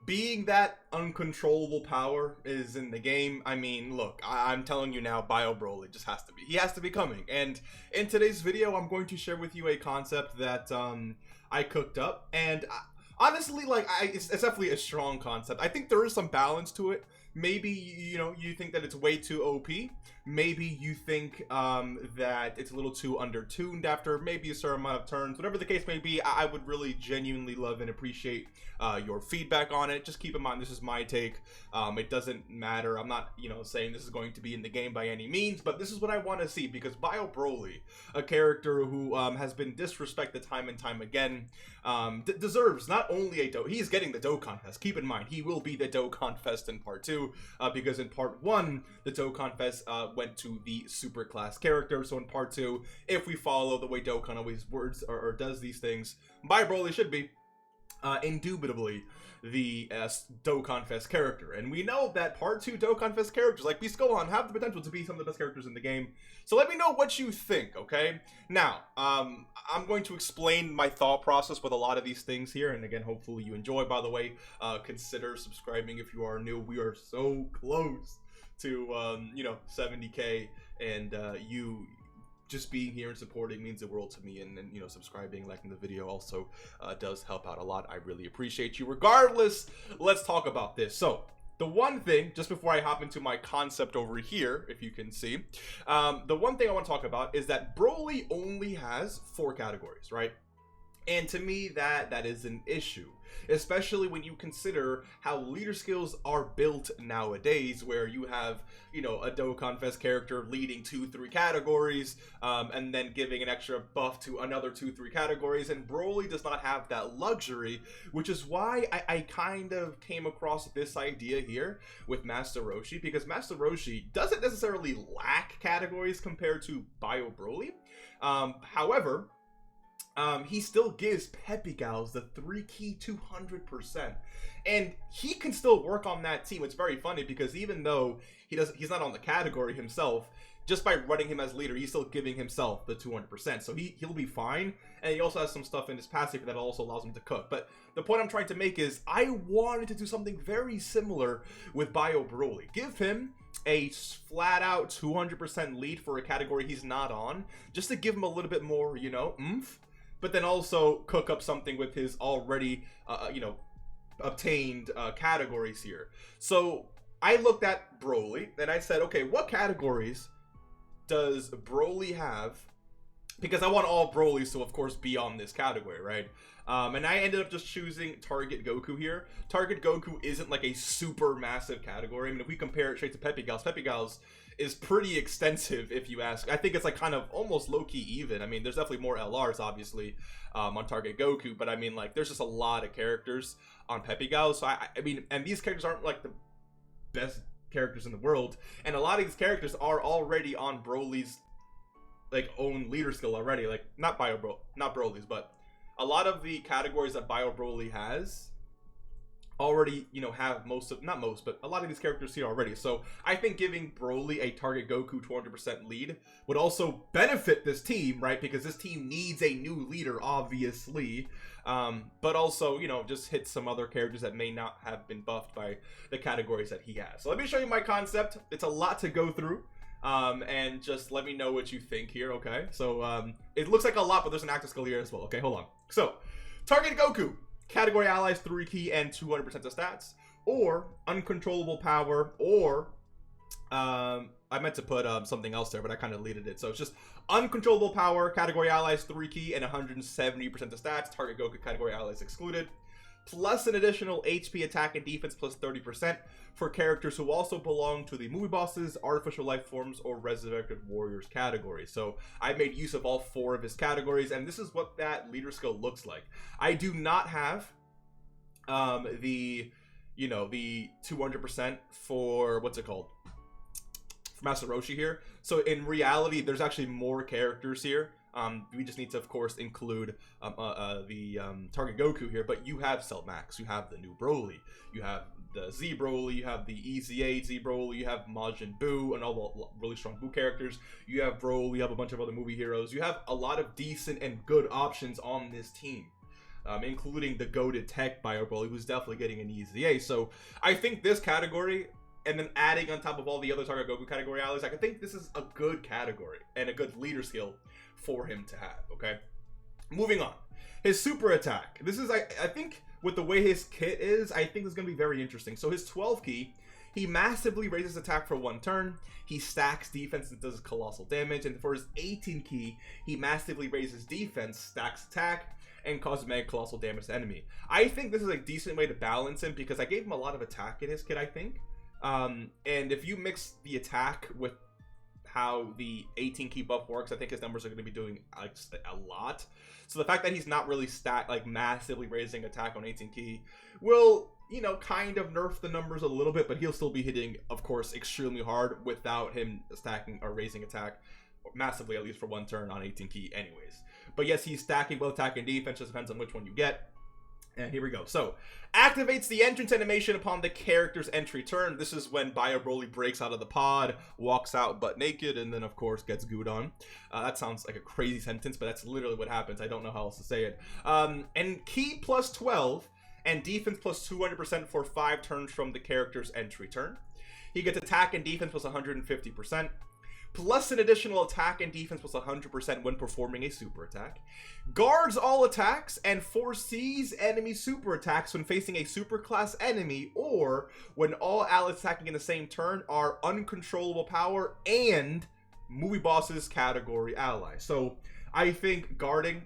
being that uncontrollable power is in the game, I mean, look, I'm telling you now, BROLY just has to be. He has to be coming. And in today's video, I'm going to share with you a concept that I cooked up. And honestly, like, it's definitely a strong concept. I think there is some balance to it. Maybe, you know, you think that it's way too OP. Maybe you think that it's a little too undertuned after maybe a certain amount of turns. Whatever the case may be, I would really genuinely love and appreciate your feedback on it. Just keep in mind, this is my take. It doesn't matter. I'm not, you know, saying this is going to be in the game by any means, but this is what I want to see, because BROLY, a character who has been disrespected time and time again, deserves not only a he's getting the Dokkan Fest. Keep in mind, he will be the Dokkan Fest in part 2, because in part 1, the Dokkan Fest went to the super class character. So in part 2, if we follow the way Dokkan always words or does these things, BROLY should be indubitably the Dokkan Fest character. And we know that part 2 Dokkan Fest characters like Biscohan have the potential to be some of the best characters in the game. So let me know what you think, okay? Now, I'm going to explain my thought process with a lot of these things here. And again, hopefully you enjoy. By the way, consider subscribing if you are new. We are so close to, you know, 70K. And you just being here and supporting means the world to me, and you know, subscribing, liking the video also does help out a lot. I really appreciate you. Regardless, let's talk about this. So the one thing, just before I hop into my concept over here, if you can see, the one thing I want to talk about is that BROLY only has 4 categories, right? And to me, that is an issue, especially when you consider how leader skills are built nowadays, where you have, you know, a Dokkan Fest character leading 2-3 categories, and then giving an extra buff to another 2-3 categories, and BROLY does not have that luxury, which is why I kind of came across this idea here with Master Roshi, because Master Roshi doesn't necessarily lack categories compared to BROLY. However, he still gives Peppy Gals the 3 key 200%, and he can still work on that team. It's very funny because even though he's not on the category himself, just by running him as leader, he's still giving himself the 200%, so he'll be fine. And he also has some stuff in his passive that also allows him to cook. But the point I'm trying to make is I wanted to do something very similar with BROLY. Give him a flat out 200% lead for a category he's not on, just to give him a little bit more, you know, oomph. But then also cook up something with his already, you know, obtained categories here. So I looked at BROLY and I said, okay, what categories does BROLY have? Because I want all BROLYs to, of course, be on this category, right? And I ended up just choosing Target Goku here. Target Goku isn't like a super massive category. I mean, if we compare it straight to Peppy Gals is pretty extensive, if you ask. I think it's like kind of almost low-key even. I mean, there's definitely more LRs, obviously, on Target Goku, but I mean, like, there's just a lot of characters on Peppy Gals. So I mean, and these characters aren't like the best characters in the world, and a lot of these characters are already on BROLY's like own leader skill already. Like, not BROLY's, but a lot of the categories that BROLY has already, you know, have not most, but a lot of these characters here already. So I think giving BROLY a Target Goku 200% lead would also benefit this team, right? Because this team needs a new leader, obviously, but also, you know, just hit some other characters that may not have been buffed by the categories that he has. So let me show you my concept. It's a lot to go through, and just let me know what you think here. Okay, so it looks like a lot, but there's an active skill here as well. Okay, hold on. So Target Goku, category allies 3 key and 200% of stats, or uncontrollable power, or I meant to put something else there, but I kind of deleted it. So it's just uncontrollable power, category allies 3 key and 170% of stats. Target Goku category allies excluded, plus an additional HP, attack, and defense plus 30% for characters who also belong to the movie bosses, artificial life forms, or resurrected warriors category. So I made use of all 4 of his categories, and this is what that leader skill looks like. I do not have the, you know, the 200% for, what's it called, for Master Roshi here. So in reality, there's actually more characters here. We just need to, of course, include the Target Goku here, but you have Cell Max, you have the new BROLY, you have the Z BROLY, you have the EZA Z BROLY, you have Majin Buu and all the really strong Buu characters, you have BROLY, you have a bunch of other movie heroes, you have a lot of decent and good options on this team. including the goated tech BioBroly, who's definitely getting an easy A. So I think this category, and then adding on top of all the other Target Goku category allies, I think this is a good category and a good leader skill for him to have, okay? Moving on. His super attack. This is, I think, with the way his kit is, I think this is going to be very interesting. So his 12 key, he massively raises attack for 1 turn. He stacks defense and does colossal damage. And for his 18 key, he massively raises defense, stacks attack, and causes mega colossal damage to the enemy. I think this is a decent way to balance him because I gave him a lot of attack in his kit, I think. And if you mix the attack with how the 18 key buff works, I think his numbers are going to be doing a lot. So the fact that he's not really massively raising attack on 18 key will, you know, kind of nerf the numbers a little bit, but he'll still be hitting, of course, extremely hard without him stacking or raising attack massively, at least for 1 turn on 18 key anyways. But yes, he's stacking both attack and defense, just depends on which one you get. And here we go. So, activates the entrance animation upon the character's entry turn. This is when BioBroly breaks out of the pod, walks out butt naked, and then, of course, gets gooed on. That sounds like a crazy sentence, but that's literally what happens. I don't know how else to say it. And key plus 12, and defense plus 200% for 5 turns from the character's entry turn. He gets attack and defense plus 150%. Plus an additional attack and defense plus 100% when performing a super attack. Guards all attacks and foresees enemy super attacks when facing a super class enemy, or when all allies attacking in the same turn are uncontrollable power and movie bosses category allies. So I think guarding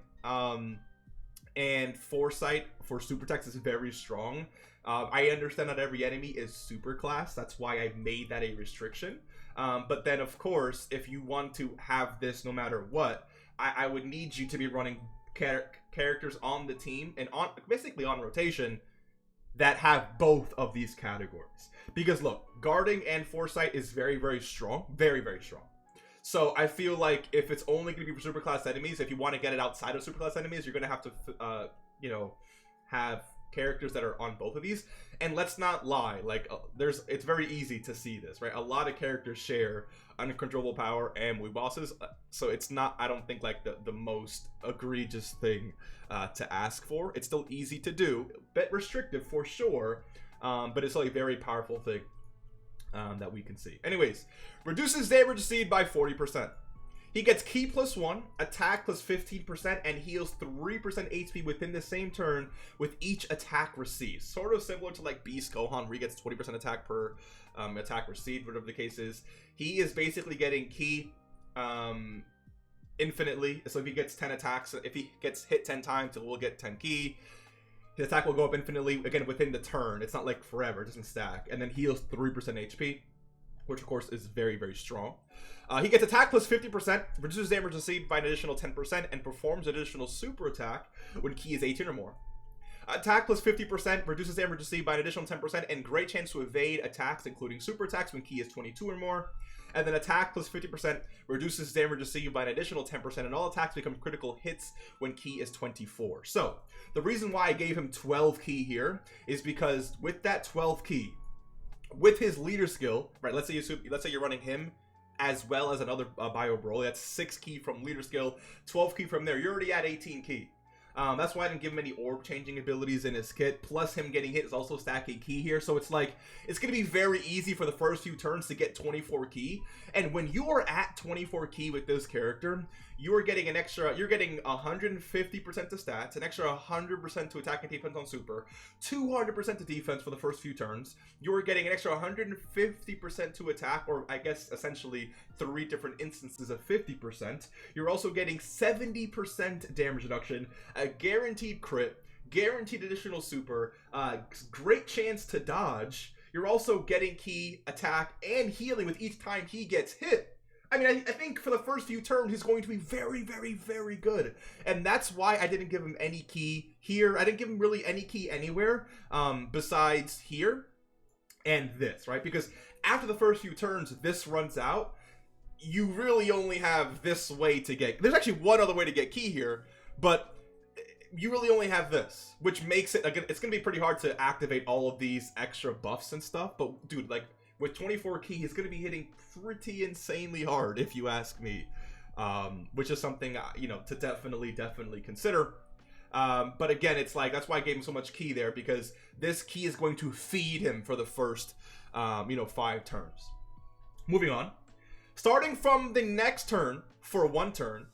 and foresight for super attacks is very strong. I understand that every enemy is super class. That's why I made that a restriction. But then, of course, if you want to have this no matter what, I would need you to be running characters on the team and basically on rotation that have both of these categories. Because look, guarding and foresight is very, very strong. Very, very strong. So I feel like if it's only going to be for super class enemies, if you want to get it outside of super class enemies, you're going to have to, you know, have characters that are on both of these. And let's not lie, like it's very easy to see this, right? A lot of characters share uncontrollable power and movie bosses, so it's not, I don't think, like the most egregious thing to ask for. It's still easy to do, a bit restrictive for sure, but it's still a very powerful thing that we can see. Anyways, reduces damage received by 40%. He gets key plus 1, attack plus 15%, and heals 3% HP within the same turn with each attack received. Sort of similar to like Beast Gohan, where he gets 20% attack per attack received, whatever the case is. He is basically getting key infinitely. So if he gets 10 attacks, if he gets hit 10 times, he will get 10 key. His attack will go up infinitely, again, within the turn. It's not like forever, it doesn't stack. And then heals 3% HP, which of course is very, very strong. He gets attack plus 50%, reduces damage received by an additional 10%, and performs an additional super attack when key is 18 or more. Attack plus 50%, reduces damage received by an additional 10%, and great chance to evade attacks, including super attacks, when key is 22 or more. And then attack plus 50%, reduces damage received by an additional 10%, and all attacks become critical hits when key is 24. So, the reason why I gave him 12 key here is because with that 12 key, with his leader skill, right, let's say you're running him as well as another BioBroly, that's 6 key from leader skill, 12 key from there, you're already at 18 key. That's why I didn't give him any orb changing abilities in his kit, plus him getting hit is also stacking key here, so it's like, it's going to be very easy for the first few turns to get 24 key, and when you are at 24 key with this character, you're getting 150% to stats, an extra 100% to attack and defense on super, 200% to defense for the first few turns, you're getting an extra 150% to attack, or I guess essentially 3 different instances of 50%, you're also getting 70% damage reduction, a guaranteed crit, guaranteed additional super, great chance to dodge, you're also getting key, attack, and healing with each time he gets hit. I mean, I think for the first few turns, he's going to be very, very, very good. And that's why I didn't give him any key here. I didn't give him really any key anywhere besides here and this, right? Because after the first few turns, this runs out. You really only have this way to get... There's actually one other way to get key here, but you really only have this, which makes it... Again, it's going to be pretty hard to activate all of these extra buffs and stuff. But, dude, like... With 24 key, he's going to be hitting pretty insanely hard, if you ask me. Which is something, you know, to definitely consider. But again, it's like, that's why I gave him so much ki there, because this ki is going to feed him for the first, 5 turns. Moving on. Starting from the next turn, for 1 turn,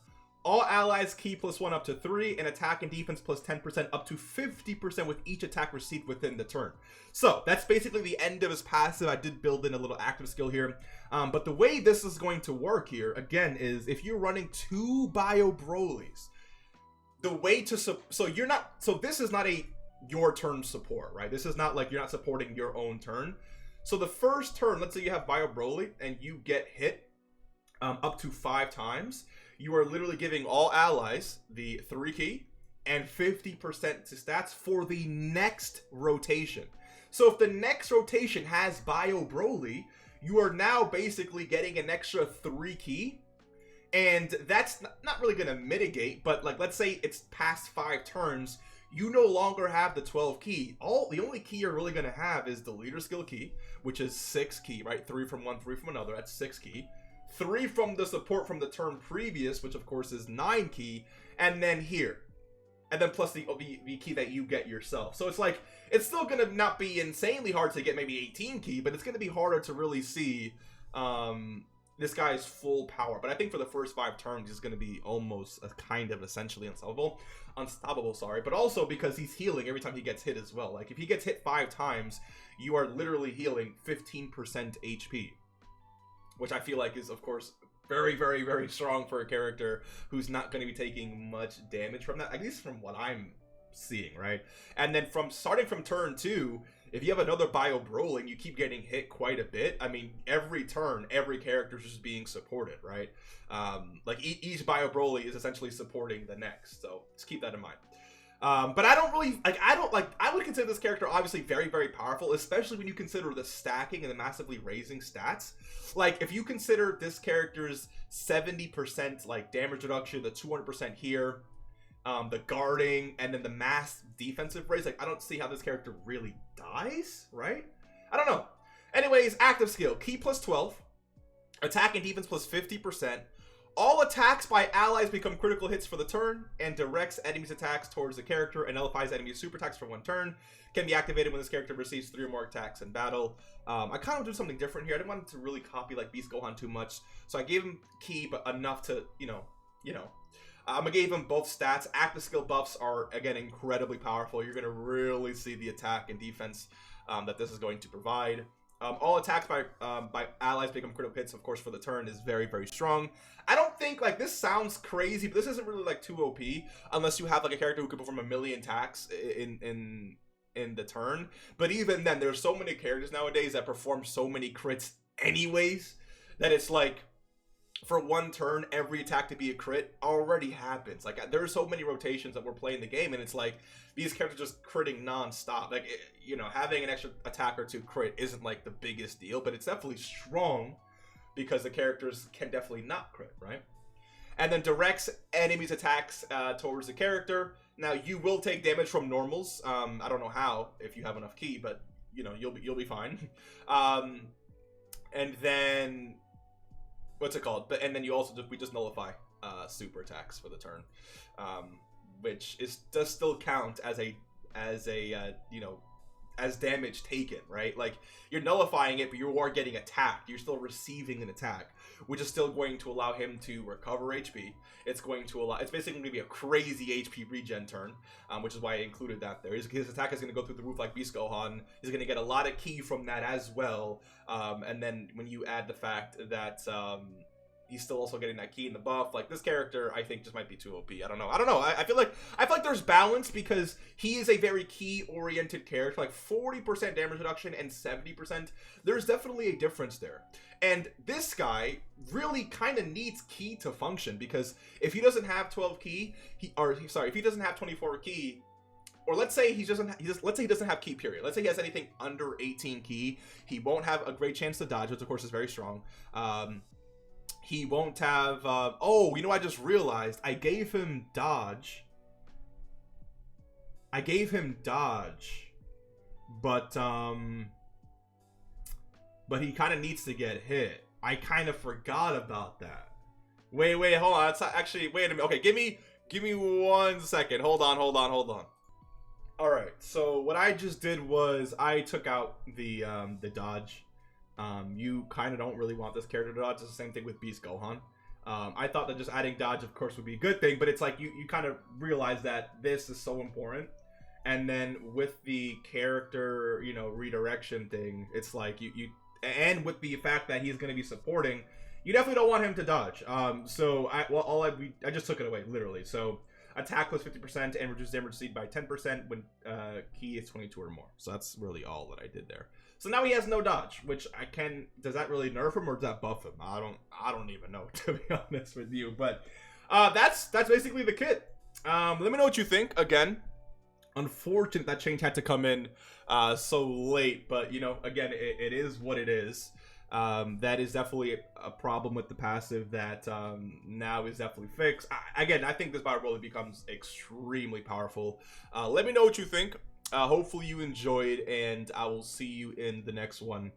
all allies ki +1 up to 3, and attack and defense plus 10% up to 50% with each attack received within the turn. So that's basically the end of his passive. I did build in a little active skill here. But the way this is going to work here, again, is if you're running 2 Bio Brolys, the way to, so this is not a your turn support, right? This is not like you're not supporting your own turn. So the first turn, let's say you have Bio Broly and you get hit up to 5 times, you are literally giving all allies the 3 ki and 50% to stats for the next rotation. So if the next rotation has Bio Broly, you are now basically getting an extra 3 ki, and that's not really going to mitigate, but like, let's say it's past 5 turns, you no longer have the 12 ki. The only ki you're really going to have is the leader skill ki, which is 6 ki, right? 3 from one, 3 from another, that's 6 ki. 3 from the support from the turn previous, which of course is 9 ki, and then here. And then plus the ki that you get yourself. So it's like, it's still going to not be insanely hard to get maybe 18 ki, but it's going to be harder to really see this guy's full power. But I think for the first 5 turns, he's going to be almost a kind of essentially unstoppable, sorry. But also because he's healing every time he gets hit as well. Like if he gets hit 5 times, you are literally healing 15% HP. Which I feel like is, of course, very, very, very strong for a character who's not going to be taking much damage from that, at least from what I'm seeing, right? And then starting from turn 2, if you have another Bio Broly and you keep getting hit quite a bit, I mean, every turn, every character is just being supported, right? Like each Bio Broly is essentially supporting the next, so just keep that in mind. But I would consider this character obviously very, very powerful, especially when you consider the stacking and the massively raising stats. Like, if you consider this character's 70% like damage reduction, the 200% here, the guarding, and then the mass defensive raise, like, I don't see how this character really dies, right? I don't know. Anyways, active skill, ki +12, attack and defense plus 50%. All attacks by allies become critical hits for the turn, and directs enemies' attacks towards the character and nullifies enemies' super attacks for 1 turn. Can be activated when this character receives 3 or more attacks in battle. I kind of do something different here. I didn't want to really copy like Beast Gohan too much, so I gave him ki, but enough to, I gave him both stats. Active skill buffs are, again, incredibly powerful. You're going to really see the attack and defense that this is going to provide. All attacks by allies become critical hits, of course, for the turn is very, very strong. I don't think, like, this sounds crazy, but this isn't really, like, too OP, unless you have, like, a character who can perform 1,000,000 attacks in the turn. But even then, there's so many characters nowadays that perform so many crits anyways, that it's like, for 1 turn, every attack to be a crit already happens. Like, there are so many rotations that we're playing the game, and it's like, these characters just critting non-stop. Like, having an extra attack or 2 crit isn't, like, the biggest deal, but it's definitely strong, because the characters can definitely not crit, right? And then directs enemies' attacks towards the character. Now, you will take damage from normals. I don't know how, if you have enough ki, but, you'll be fine. And then... what's it called? And then you also we just nullify super attacks for the turn, which does still count as damage taken, right? Like, you're nullifying it, but you are getting attacked. You're still receiving an attack, which is still going to allow him to recover HP. It's basically going to be a crazy HP regen turn, which is why I included that there. His attack is going to go through the roof like Beast Gohan. He's going to get a lot of ki from that as well. And then when you add the fact that he's still also getting that ki in the buff, like, this character I think just might be too OP. I don't know. I feel like there's balance, because he is a very ki oriented character, like 40% damage reduction and 70%. There's definitely a difference there. And this guy really kind of needs ki to function, because if he doesn't have 12 ki, if he doesn't have 24 ki, or let's say he doesn't have ki, period. Let's say he has anything under 18 ki, he won't have a great chance to dodge, which of course is very strong. He won't have, I just realized, I gave him dodge, but he kind of needs to get hit. I kind of forgot about that. Wait, hold on. It's actually, wait a minute. Okay, give Give me 1 second. Hold on. Alright, so what I just did was I took out the dodge. You kind of don't really want this character to dodge. It's the same thing with Beast Gohan. I thought that just adding dodge, of course, would be a good thing, but it's like you kind of realize that this is so important. And then with the character, you know, redirection thing, it's like and with the fact that he's going to be supporting, you definitely don't want him to dodge. So I just took it away, literally. So attack was 50% and reduce damage received by 10% when key is 22 or more. So that's really all that I did there. So now he has no dodge, which does that really nerf him or does that buff him? I don't even know, to be honest with you. But that's basically the kit. Let me know what you think. Again, unfortunate that change had to come in so late, but you know, again, it is what it is. That is definitely a problem with the passive that now is definitely fixed. Again, I think this battle really becomes extremely powerful. Let me know what you think. Hopefully you enjoyed, and I will see you in the next one.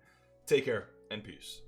Take care and peace.